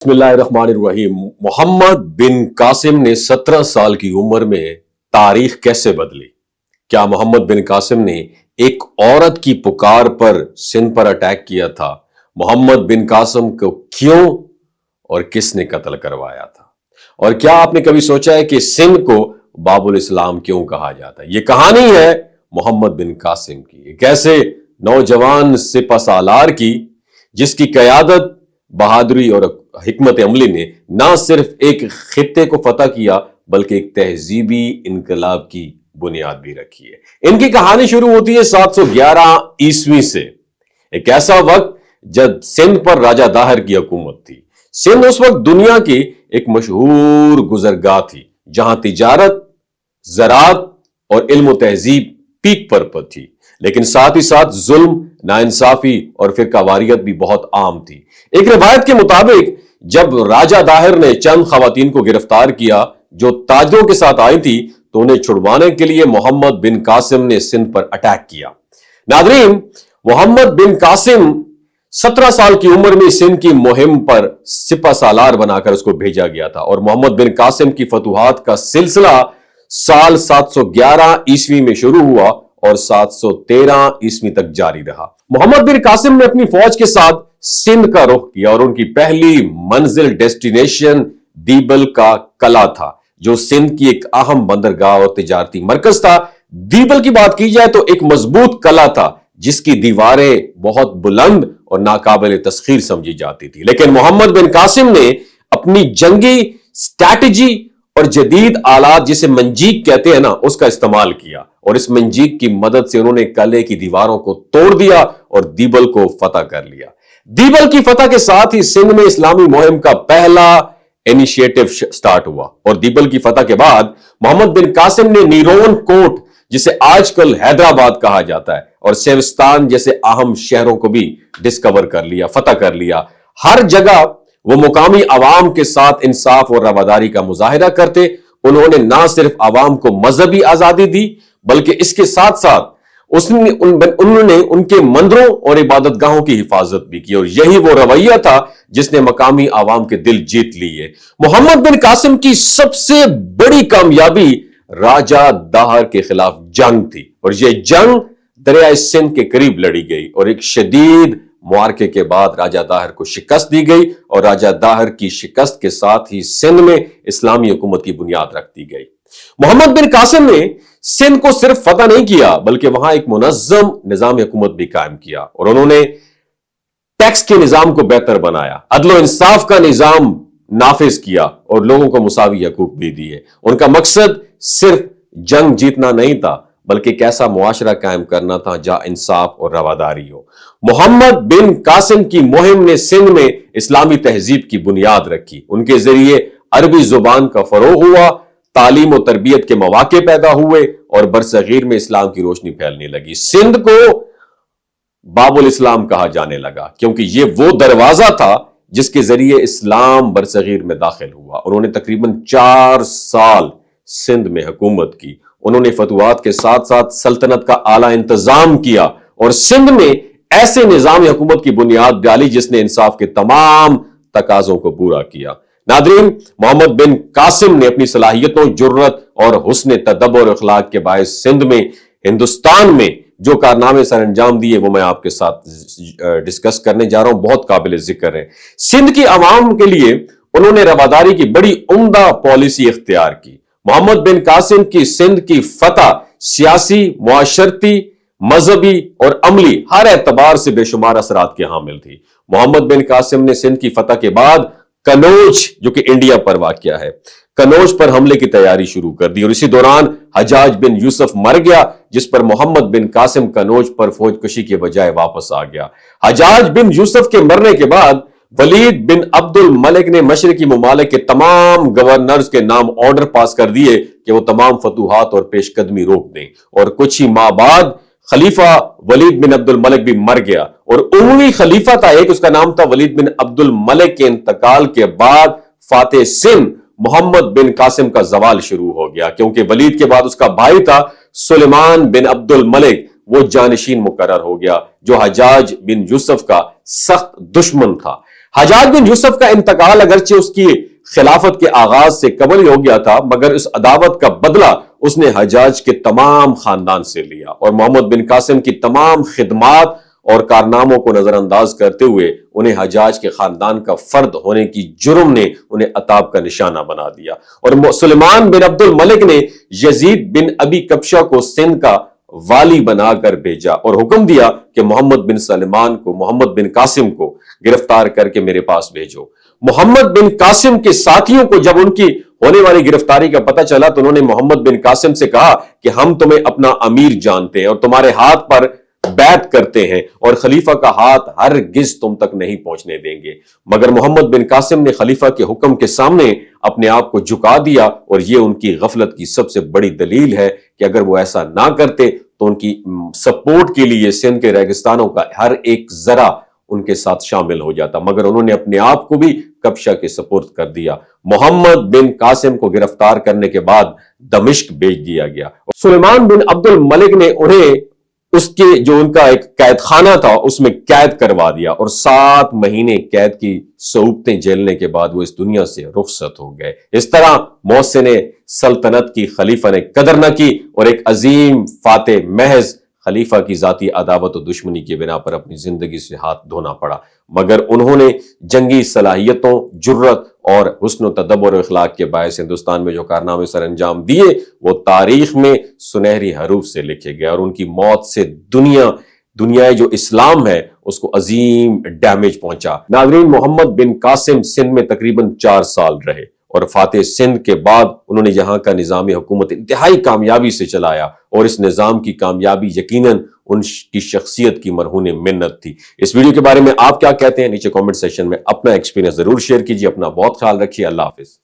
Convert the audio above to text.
بسم اللہ الرحمن الرحیم۔ محمد بن قاسم نے 17 سال کی عمر میں تاریخ کیسے بدلی؟ کیا محمد بن قاسم نے ایک عورت کی پکار پر سندھ پر اٹیک کیا تھا؟ محمد بن قاسم کو کیوں اور کس نے قتل کروایا تھا؟ اور کیا آپ نے کبھی سوچا ہے کہ سندھ کو باب الاسلام کیوں کہا جاتا ہے؟ یہ کہانی ہے محمد بن قاسم کی، ایک ایسے نوجوان سپہ سالار کی جس کی قیادت، بہادری اور حکمت عملی نے نہ صرف ایک خطے کو فتح کیا بلکہ ایک تہذیبی انقلاب کی بنیاد بھی رکھی ہے۔ ان کی کہانی شروع ہوتی ہے 711 عیسوی سے، ایک ایسا وقت جب سندھ پر راجہ داہر کی حکومت تھی۔ سندھ اس وقت دنیا کی ایک مشہور گزرگاہ تھی جہاں تجارت، زراعت اور علم و تہذیب پیک پر تھی، لیکن ساتھ ہی ساتھ ظلم، ناانصافی اور فرقہ واریت بھی بہت عام تھی۔ ایک روایت کے مطابق جب راجہ داہر نے چند خواتین کو گرفتار کیا جو تاجروں کے ساتھ آئی تھی تو انہیں چھڑوانے کے لیے محمد بن قاسم نے سندھ پر اٹیک کیا۔ ناظرین، محمد بن قاسم 17 سال کی عمر میں سندھ کی مہم پر سپہ سالار بنا کر اس کو بھیجا گیا تھا، اور محمد بن قاسم کی فتوحات کا سلسلہ سال 711 عیسوی میں شروع ہوا اور 713 عیسوی تک جاری رہا۔ محمد بن قاسم نے اپنی فوج کے ساتھ سندھ کا رخ کیا اور ان کی پہلی منزل ڈیسٹینیشن دیبل کا قلعہ تھا جو سندھ کی ایک اہم بندرگاہ اور تجارتی مرکز تھا۔ دیبل کی بات کی جائے تو ایک مضبوط قلعہ تھا جس کی دیواریں بہت بلند اور ناقابل تسخیر سمجھی جاتی تھی، لیکن محمد بن قاسم نے اپنی جنگی اسٹریٹجی اور جدید آلات جسے منجیق کہتے ہیں اس کا استعمال کیا، اور اس منجیق کی مدد سے انہوں نے قلعے کی دیواروں کو توڑ دیا اور دیبل کو فتح کر لیا۔ دیبل کی فتح کے ساتھ ہی سندھ میں اسلامی مہم کا پہلا انیشیٹو سٹارٹ ہوا، اور دیبل کی فتح کے بعد محمد بن قاسم نے نیرون کوٹ جسے آج کل حیدرآباد کہا جاتا ہے اور سیوستان جیسے اہم شہروں کو بھی ڈسکور کر لیا، فتح کر لیا۔ ہر جگہ وہ مقامی عوام کے ساتھ انصاف اور رواداری کا مظاہرہ کرتے۔ انہوں نے نہ صرف عوام کو مذہبی آزادی دی بلکہ اس کے ساتھ ساتھ انہوں نے ان کے مندروں اور عبادت گاہوں کی حفاظت بھی کی، اور یہی وہ رویہ تھا جس نے مقامی عوام کے دل جیت لیے۔ محمد بن قاسم کی سب سے بڑی کامیابی راجہ داہر کے خلاف جنگ تھی، اور یہ جنگ دریائے سندھ کے قریب لڑی گئی، اور ایک شدید معرکے کے بعد راجہ داہر کو شکست دی گئی، اور راجہ داہر کی شکست کے ساتھ ہی سندھ میں اسلامی حکومت کی بنیاد رکھ دی گئی۔ محمد بن قاسم نے سندھ کو صرف فتح نہیں کیا بلکہ وہاں ایک منظم نظام حکومت بھی قائم کیا، اور انہوں نے ٹیکس کے نظام کو بہتر بنایا، عدل و انصاف کا نظام نافذ کیا اور لوگوں کو مساوی حقوق بھی دیے۔ ان کا مقصد صرف جنگ جیتنا نہیں تھا بلکہ ایک ایسا معاشرہ قائم کرنا تھا جہاں انصاف اور رواداری ہو۔ محمد بن قاسم کی مہم نے سندھ میں اسلامی تہذیب کی بنیاد رکھی۔ ان کے ذریعے عربی زبان کا فروغ ہوا، تعلیم و تربیت کے مواقع پیدا ہوئے اور برصغیر میں اسلام کی روشنی پھیلنے لگی۔ سندھ کو باب الاسلام کہا جانے لگا کیونکہ یہ وہ دروازہ تھا جس کے ذریعے اسلام برصغیر میں داخل ہوا۔ انہوں نے تقریباً 4 سال سندھ میں حکومت کی۔ انہوں نے فتوحات کے ساتھ ساتھ سلطنت کا اعلیٰ انتظام کیا اور سندھ میں ایسے نظام حکومت کی بنیاد ڈالی جس نے انصاف کے تمام تقاضوں کو پورا کیا۔ ناظرین، محمد بن قاسم نے اپنی صلاحیتوں، جرأت اور حسن تدبر اور اخلاق کے باعث سندھ میں، ہندوستان میں جو کارنامے سر انجام دیے وہ میں آپ کے ساتھ ڈسکس کرنے جا رہا ہوں، بہت قابل ذکر ہے۔ سندھ کی عوام کے لیے انہوں نے رواداری کی بڑی عمدہ پالیسی اختیار کی۔ محمد بن قاسم کی سندھ کی فتح سیاسی، معاشرتی، مذہبی اور عملی ہر اعتبار سے بے شمار اثرات کے حامل تھی۔ محمد بن قاسم نے سندھ کی فتح کے بعد کنوج جو کہ انڈیا پر واقع ہے، کنوج پر حملے کی تیاری شروع کر دی، اور اسی دوران حجاج بن یوسف مر گیا جس پر محمد بن قاسم کنوج پر فوج کشی کے بجائے واپس آ گیا۔ حجاج بن یوسف کے مرنے کے بعد ولید بن عبد الملک نے مشرقی ممالک کے تمام گورنرز کے نام آرڈر پاس کر دیے کہ وہ تمام فتوحات اور پیش قدمی روک دیں، اور کچھ ہی ماہ بعد خلیفہ ولید بن عبد الملک بھی مر گیا، اور عمومی خلیفہ تھا ایک، اس کا نام تھا ولید بن عبد الملک۔ کے انتقال کے بعد فاتح سندھ محمد بن قاسم کا زوال شروع ہو گیا، کیونکہ ولید کے بعد اس کا بھائی تھا سلیمان بن عبد الملک، وہ جانشین مقرر ہو گیا جو حجاج بن یوسف کا سخت دشمن تھا۔ حجاج بن یوسف کا انتقال اگرچہ اس کی خلافت کے آغاز سے قبل ہی ہو گیا تھا، مگر اس عداوت کا بدلہ اس نے حجاج کے تمام خاندان سے لیا اور محمد بن قاسم کی تمام خدمات اور کارناموں کو نظر انداز کرتے ہوئے انہیں حجاج کے خاندان کا فرد ہونے کی جرم نے انہیں عتاب کا نشانہ بنا دیا۔ اور سلیمان بن عبد الملک نے یزید بن ابی کبشہ کو سندھ کا والی بنا کر بھیجا اور حکم دیا کہ محمد بن سلمان کو، محمد بن قاسم کو گرفتار کر کے میرے پاس بھیجو۔ محمد بن قاسم کے ساتھیوں کو جب ان کی ہونے والی گرفتاری کا پتہ چلا تو انہوں نے محمد بن قاسم سے کہا کہ ہم تمہیں اپنا امیر جانتے ہیں اور تمہارے ہاتھ پر بیعت کرتے ہیں اور خلیفہ کا ہاتھ ہرگز تم تک نہیں پہنچنے دیں گے، مگر محمد بن قاسم نے خلیفہ کے حکم کے سامنے اپنے آپ کو جھکا دیا، اور یہ ان کی غفلت کی سب سے بڑی دلیل ہے کہ اگر وہ ایسا نہ کرتے تو ان کی سپورٹ کے لیے سندھ کے ریگستانوں کا ہر ایک ذرہ ان کے ساتھ شامل ہو جاتا، مگر انہوں نے اپنے آپ کو بھی کبشہ کے سپرد کر دیا۔ محمد بن قاسم کو گرفتار کرنے کے بعد دمشق بھیج دیا گیا۔ سلیمان بن عبد الملک نے انہیں اس کے جو ان کا ایک قید خانہ تھا اس میں قید کروا دیا، اور 7 مہینے قید کی صعوبتیں جھیلنے کے بعد وہ اس دنیا سے رخصت ہو گئے۔ اس طرح محسن سلطنت کی خلیفہ نے قدر نہ کی اور ایک عظیم فاتح محض خلیفہ کی ذاتی عداوت و دشمنی کی بنا پر اپنی زندگی سے ہاتھ دھونا پڑا، مگر انہوں نے جنگی صلاحیتوں، جرت اور حسن و تدبر و اخلاق کے باعث ہندوستان میں جو کارنامے سر انجام دیے وہ تاریخ میں سنہری حروف سے لکھے گئے، اور ان کی موت سے دنیا جو اسلام ہے اس کو عظیم ڈیمیج پہنچا۔ ناظرین، محمد بن قاسم سندھ میں تقریباً 4 سال رہے اور فاتح سندھ کے بعد انہوں نے یہاں کا نظام حکومت انتہائی کامیابی سے چلایا، اور اس نظام کی کامیابی یقیناً ان کی شخصیت کی مرہون منت تھی۔ اس ویڈیو کے بارے میں آپ کیا کہتے ہیں؟ نیچے کامنٹ سیکشن میں اپنا ایکسپیرینس ضرور شیئر کیجیے۔ اپنا بہت خیال رکھیے۔ اللہ حافظ۔